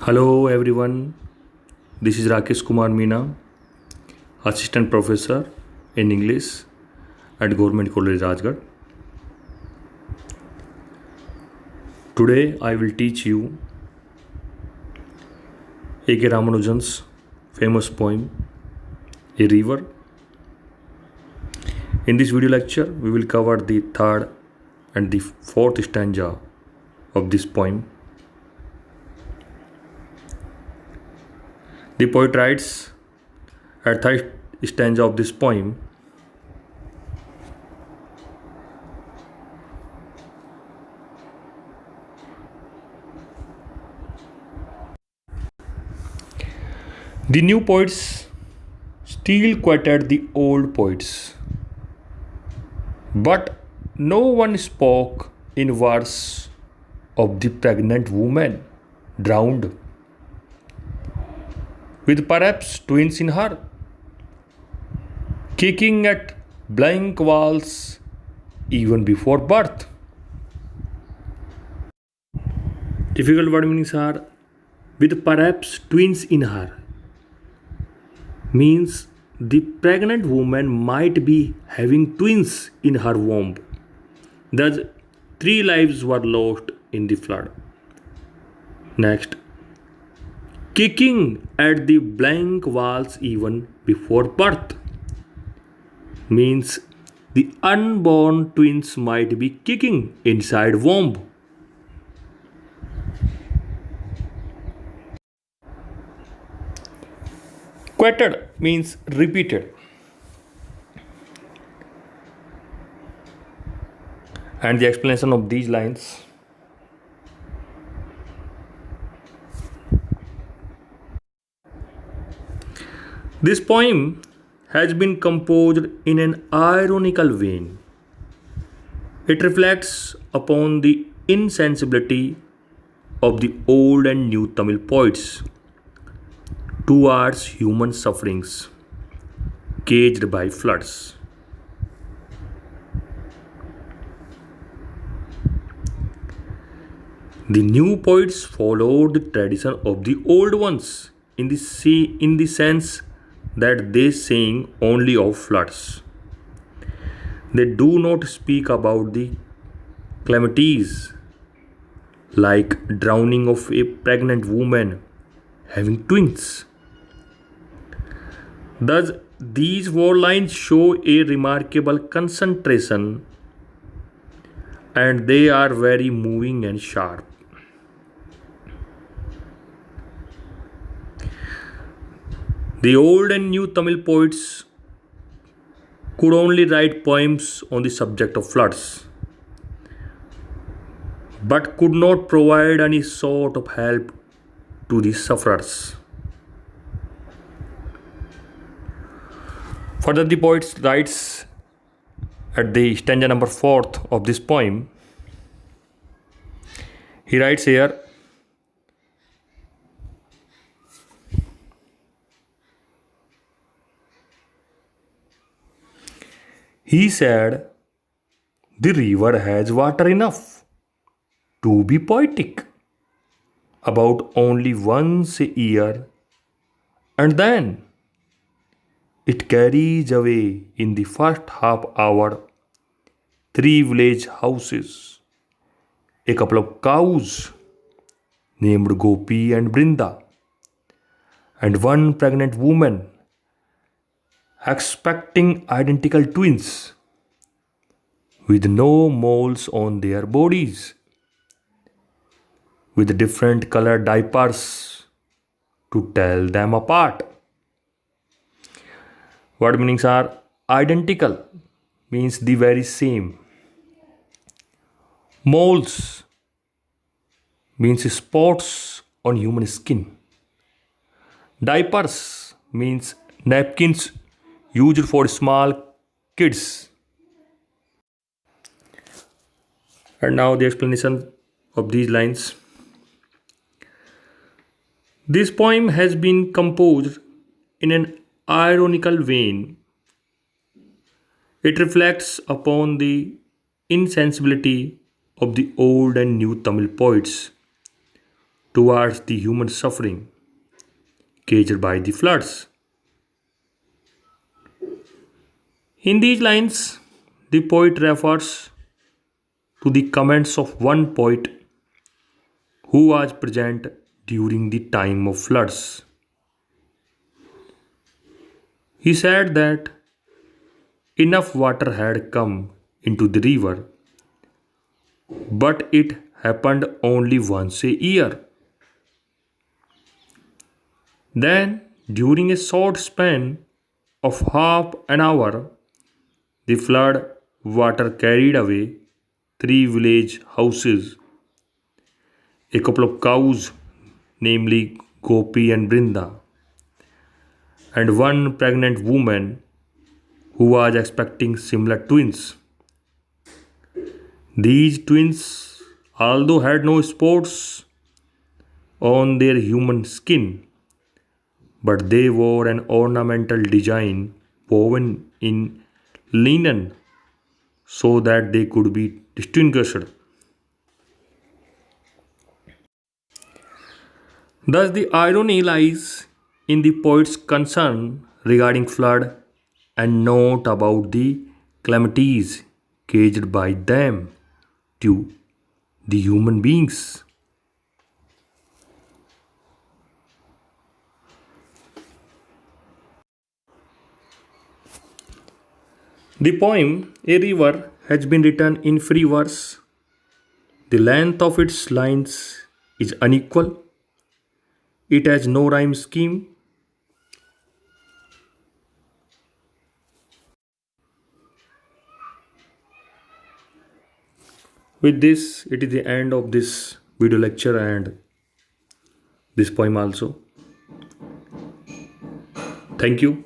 Hello everyone, this is Rakesh Kumar Meena, Assistant Professor in English at Government College Rajgarh. Today I will teach you A.K. Ramanujan's famous poem, A River. In this video lecture, we will cover the third and the fourth stanza of this poem. The poet writes at third stanza of this poem, the new poets still quoted the old poets, but no one spoke in verse of the pregnant woman drowned, with perhaps twins in her, kicking at blank walls even before birth. Difficult word meanings are with perhaps twins in her. Means the pregnant woman might be having twins in her womb. Thus, 3 lives were lost in the flood. Next, kicking at the blank walls even before birth means the unborn twins might be kicking inside womb. Quoted means repeated. And the explanation of these lines. This poem has been composed in an ironical vein. It reflects upon the insensibility of the old and new Tamil poets towards human sufferings caged by floods. The new poets followed the tradition of the old ones in the sense that they sing only of floods. They do not speak about the calamities like drowning of a pregnant woman having twins. Thus, these 4 lines show a remarkable concentration and they are very moving and sharp. The old and new Tamil poets could only write poems on the subject of floods, but could not provide any sort of help to the sufferers. Further, the poet writes at the stanza number 4th of this poem, he writes here, he said, the river has water enough to be poetic about only once a year, and then it carries away in the first half hour 3 village houses, a couple of cows named Gopi and Brinda, and 1 pregnant woman expecting identical twins with no moles on their bodies, with different colored diapers to tell them apart. Word meanings are identical means the very same. Moles means spots on human skin. Diapers means napkins used for small kids. And now the explanation of these lines. This poem has been composed in an ironical vein. It reflects upon the insensibility of the old and new Tamil poets towards the human suffering caused by the floods. In these lines, the poet refers to the comments of one poet who was present during the time of floods. He said that enough water had come into the river, but it happened only once a year. Then, during a short span of half an hour, the flood water carried away three village houses, a couple of cows, namely Gopi and Brinda, and one pregnant woman who was expecting similar twins. These twins, although had no spots on their human skin, but they wore an ornamental design woven in linen so that they could be distinguished. Thus, the irony lies in the poet's concern regarding flood and not about the calamities caused by them to the human beings. The poem, A River, has been written in free verse. The length of its lines is unequal. It has no rhyme scheme. With this, it is the end of this video lecture and this poem also. Thank you.